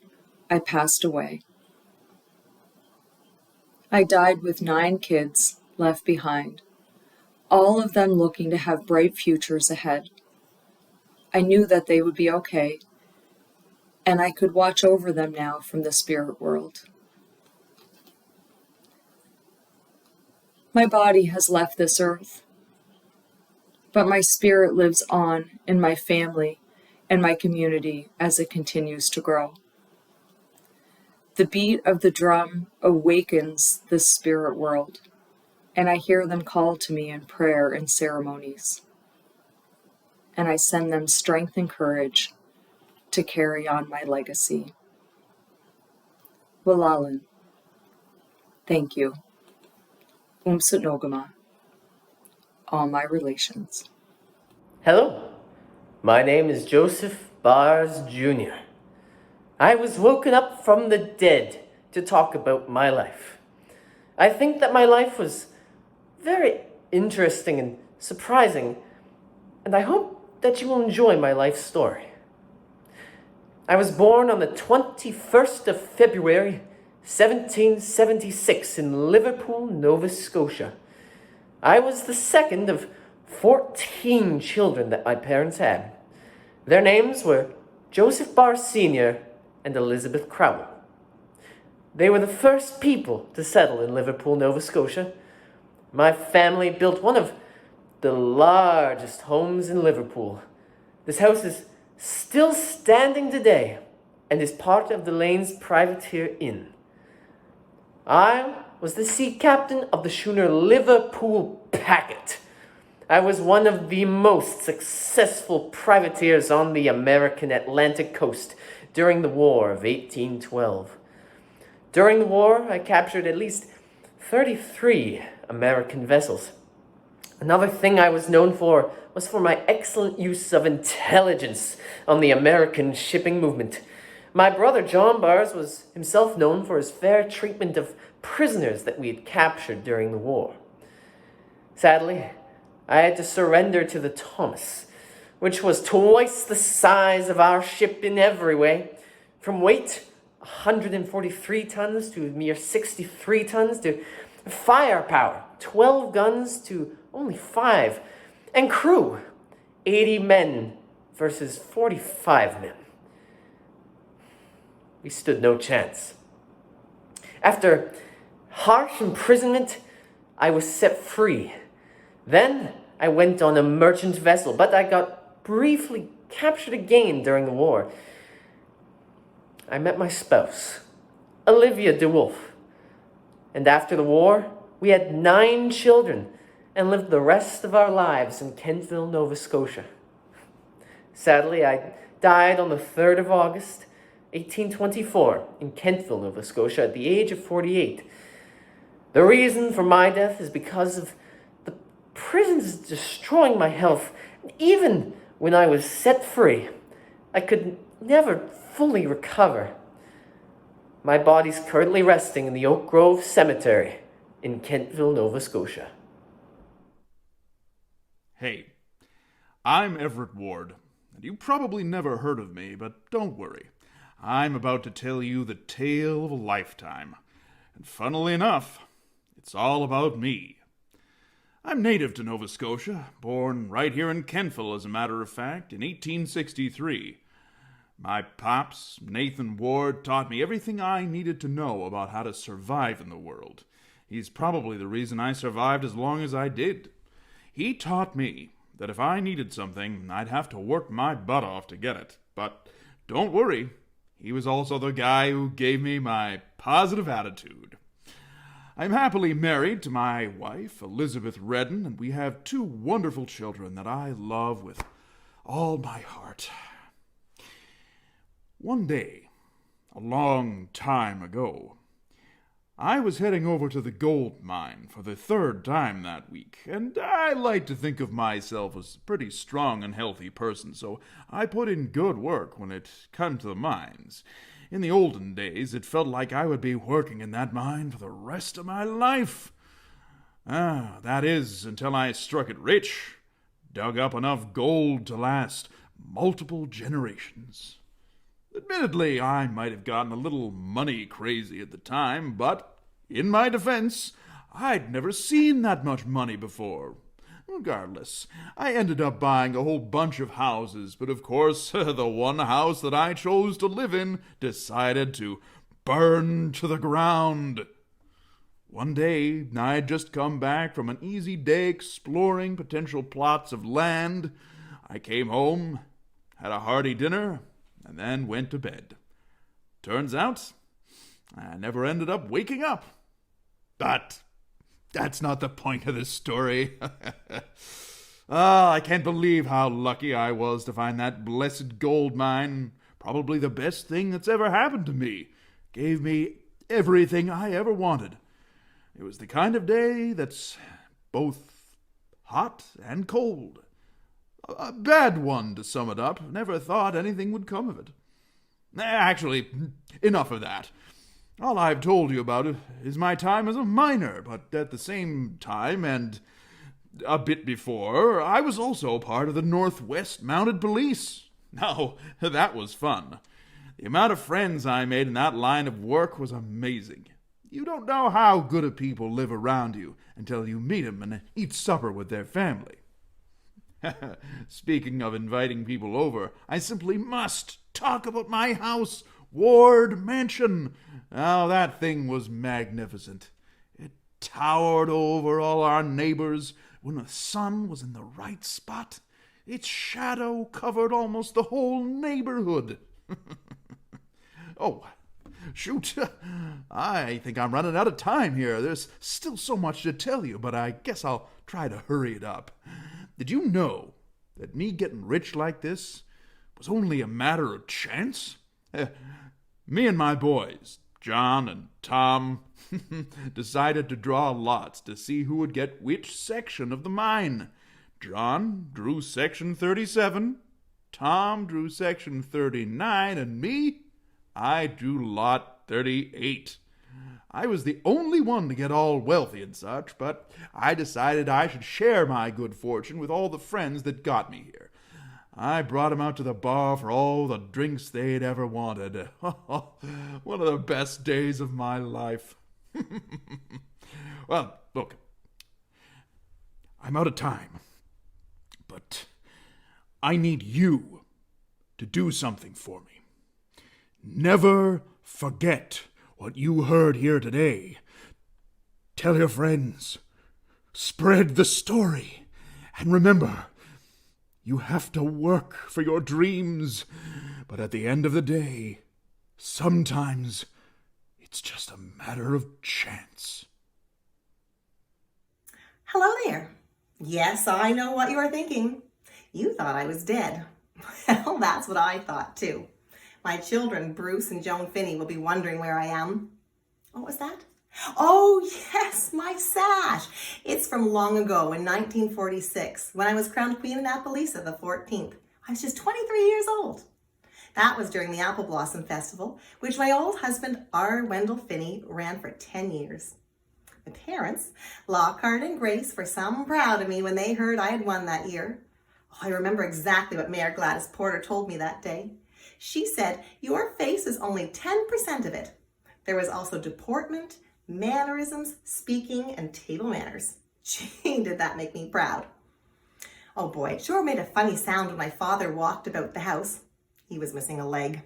I passed away. I died with 9 kids left behind, all of them looking to have bright futures ahead. I knew that they would be okay, and I could watch over them now from the spirit world. My body has left this earth, but my spirit lives on in my family and my community as it continues to grow. The beat of the drum awakens the spirit world, and I hear them call to me in prayer and ceremonies. And I send them strength and courage to carry on my legacy. Walalan. Thank you. Umsut Nogama. All my relations. Hello, my name is Joseph Bars Jr. I was woken up from the dead to talk about my life. I think that my life was very interesting and surprising, and I hope that you will enjoy my life story. I was born on the 21st of February, 1776 in Liverpool, Nova Scotia. I was the second of 14 children that my parents had. Their names were Joseph Barr Sr. and Elizabeth Crowell. They were the first people to settle in Liverpool, Nova Scotia. My family built one of the largest homes in Liverpool. This house is still standing today and is part of the Lane's Privateer Inn. I was the sea captain of the schooner Liverpool Packet. I was one of the most successful privateers on the American Atlantic coast during the War of 1812. During the war, I captured at least 33 American vessels. Another thing I was known for was for my excellent use of intelligence on the American shipping movement. My brother John Bars was himself known for his fair treatment of prisoners that we had captured during the war. Sadly, I had to surrender to the Thomas, which was twice the size of our ship in every way, from weight 143 tons to a mere 63 tons, to firepower 12 guns to only 5, and crew 80 men versus 45 men. We stood no chance. After harsh imprisonment, I was set free. Then I went on a merchant vessel, but I got briefly captured again during the war. I met my spouse, Olivia DeWolf, and after the war, we had 9 children and lived the rest of our lives in Kentville, Nova Scotia. Sadly, I died on the 3rd of August, 1824, in Kentville, Nova Scotia, at the age of 48. The reason for my death is because of the prisons destroying my health. Even when I was set free, I could never fully recover. My body's currently resting in the Oak Grove Cemetery in Kentville, Nova Scotia. Hey, I'm Everett Ward, and you probably never heard of me, but don't worry. I'm about to tell you the tale of a lifetime. And funnily enough, it's all about me. I'm native to Nova Scotia, born right here in Kentville, as a matter of fact, in 1863. My pops, Nathan Ward, taught me everything I needed to know about how to survive in the world. He's probably the reason I survived as long as I did. He taught me that if I needed something, I'd have to work my butt off to get it. But don't worry, he was also the guy who gave me my positive attitude. I'm happily married to my wife, Elizabeth Redden, and we have 2 wonderful children that I love with all my heart. One day, a long time ago, I was heading over to the gold mine for the 3rd time that week, and I like to think of myself as a pretty strong and healthy person, so I put in good work when it came to the mines. In the olden days, it felt like I would be working in that mine for the rest of my life. That is, until I struck it rich, dug up enough gold to last multiple generations. Admittedly, I might have gotten a little money crazy at the time, but in my defense, I'd never seen that much money before. Regardless, I ended up buying a whole bunch of houses, but of course, the one house that I chose to live in decided to burn to the ground. One day, I had just come back from an easy day exploring potential plots of land. I came home, had a hearty dinner, and then went to bed. Turns out, I never ended up waking up. But that's not the point of this story. I can't believe how lucky I was to find that blessed gold mine. Probably the best thing that's ever happened to me. Gave me everything I ever wanted. It was the kind of day that's both hot and cold. A bad one, to sum it up. Never thought anything would come of it. Actually, enough of that. All I've told you about it is my time as a miner, but at the same time, and a bit before, I was also part of the Northwest Mounted Police. Now, that was fun. The amount of friends I made in that line of work was amazing. You don't know how good a people live around you until you meet them and eat supper with their family. Speaking of inviting people over, I simply must talk about my house, Ward Mansion. Oh, that thing was magnificent. It towered over all our neighbors when the sun was in the right spot. Its shadow covered almost the whole neighborhood. Oh, shoot. I think I'm running out of time here. There's still so much to tell you, but I guess I'll try to hurry it up. Did you know that me getting rich like this was only a matter of chance? Me and my boys, John and Tom, decided to draw lots to see who would get which section of the mine. John drew section 37, Tom drew section 39, and me, I drew lot 38. I was the only one to get all wealthy and such, but I decided I should share my good fortune with all the friends that got me here. I brought 'em out to the bar for all the drinks they'd ever wanted. One of the best days of my life. Well, look, I'm out of time, but I need you to do something for me. Never forget what you heard here today. Tell your friends. Spread the story. And remember, you have to work for your dreams. But at the end of the day, sometimes it's just a matter of chance. Hello there. Yes, I know what you are thinking. You thought I was dead. Well, that's what I thought too. My children, Bruce and Joan Finney, will be wondering where I am. What was that? Oh, yes, my sash. It's from long ago in 1946 when I was crowned Queen in Appalachia the 14th. I was just 23 years old. That was during the Apple Blossom Festival, which my old husband, R. Wendell Finney, ran for 10 years. My parents, Lockhart and Grace, were some proud of me when they heard I had won that year. Oh, I remember exactly what Mayor Gladys Porter told me that day. She said, "Your face is only 10% of it." There was also deportment, mannerisms, speaking, and table manners. Gee, did that make me proud. Oh boy, it sure made a funny sound when my father walked about the house. He was missing a leg.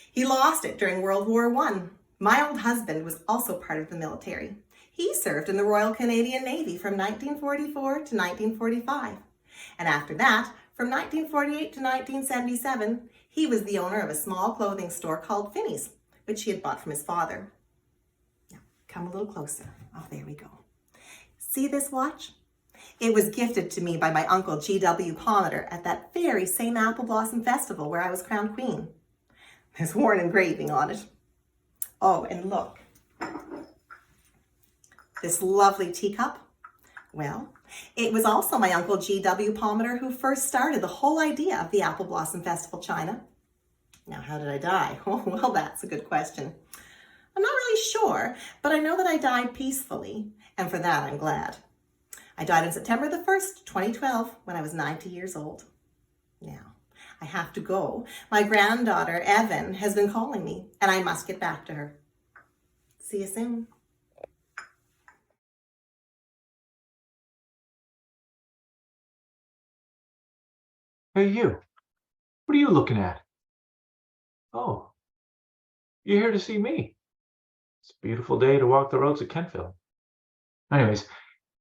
He lost it during World War I. My old husband was also part of the military. He served in the Royal Canadian Navy from 1944 to 1945. And after that, from 1948 to 1977, he was the owner of a small clothing store called Finney's, which he had bought from his father. Now, come a little closer. Oh, there we go. See this watch? It was gifted to me by my uncle G.W. Palmer at that very same Apple Blossom Festival where I was crowned queen. There's worn engraving on it. Oh, and look. This lovely teacup. Well, it was also my uncle G.W. Palmer who first started the whole idea of the Apple Blossom Festival China. Now, how did I die? Oh, well, that's a good question. I'm not really sure, but I know that I died peacefully, and for that I'm glad. I died on September the 1st, 2012, when I was 90 years old. Now, I have to go. My granddaughter, Evan, has been calling me, and I must get back to her. See you soon. Hey, you. What are you looking at? Oh, you're here to see me. It's a beautiful day to walk the roads of Kentville. Anyways,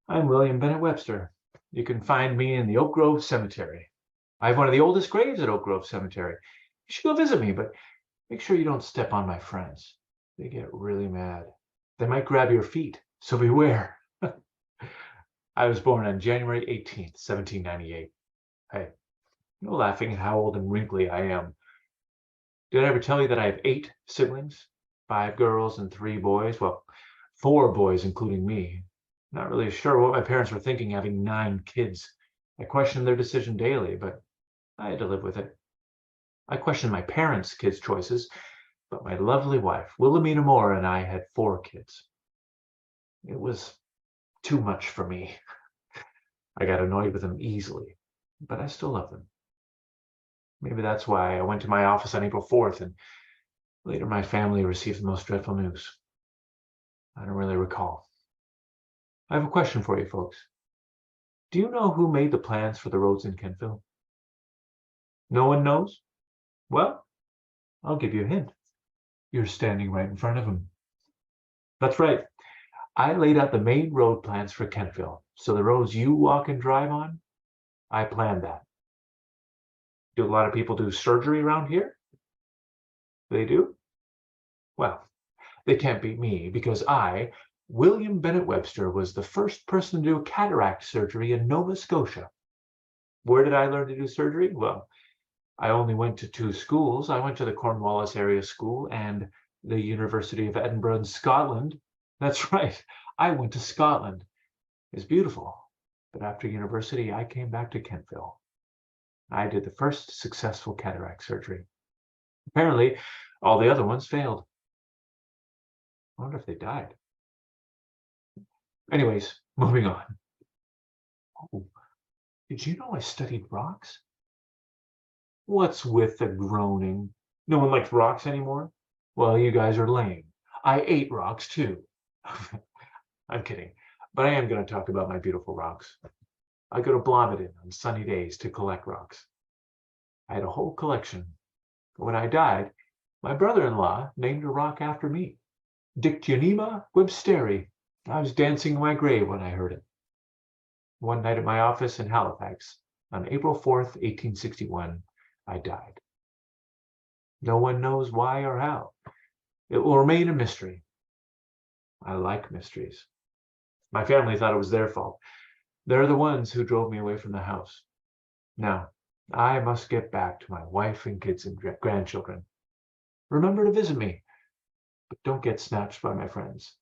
I'm William Bennett Webster. You can find me in the Oak Grove Cemetery. I have one of the oldest graves at Oak Grove Cemetery. You should go visit me, but make sure you don't step on my friends. They get really mad. They might grab your feet, so beware. I was born on January 18th, 1798. Hey, no laughing at how old and wrinkly I am. Did I ever tell you that I have 8 siblings? 5 girls and 3 boys. Well, 4 boys, including me. Not really sure what my parents were thinking having 9 kids. I questioned their decision daily, but I had to live with it. I questioned my parents' kids' choices, but my lovely wife, Wilhelmina Moore, and I had 4 kids. It was too much for me. I got annoyed with them easily, but I still love them. Maybe that's why I went to my office on April 4th, and later my family received the most dreadful news. I don't really recall. I have a question for you folks. Do you know who made the plans for the roads in Kentville? No one knows? Well, I'll give you a hint. You're standing right in front of him. That's right. I laid out the main road plans for Kentville. So the roads you walk and drive on, I planned that. Do a lot of people do surgery around here? They do? Well, they can't beat me because I, William Bennett Webster, was the first person to do cataract surgery in Nova Scotia. Where did I learn to do surgery? Well, I only went to 2 schools. I went to the Cornwallis Area School and the University of Edinburgh in Scotland. That's right, I went to Scotland. It's beautiful. But after university, I came back to Kentville. I did the first successful cataract surgery. Apparently, all the other ones failed. I wonder if they died. Anyways, moving on. Oh, did you know I studied rocks? What's with the groaning? No one likes rocks anymore? Well, you guys are lame. I ate rocks too. I'm kidding, but I am going to talk about my beautiful rocks. I go to Blomidon on sunny days to collect rocks. I had a whole collection. When I died, my brother-in-law named a rock after me. Dictyonema websteri. I was dancing in my grave when I heard it. One night at my office in Halifax, on April 4th, 1861, I died. No one knows why or how. It will remain a mystery. I like mysteries. My family thought it was their fault. They're the ones who drove me away from the house. Now, I must get back to my wife and kids and grandchildren. Remember to visit me, but don't get snatched by my friends.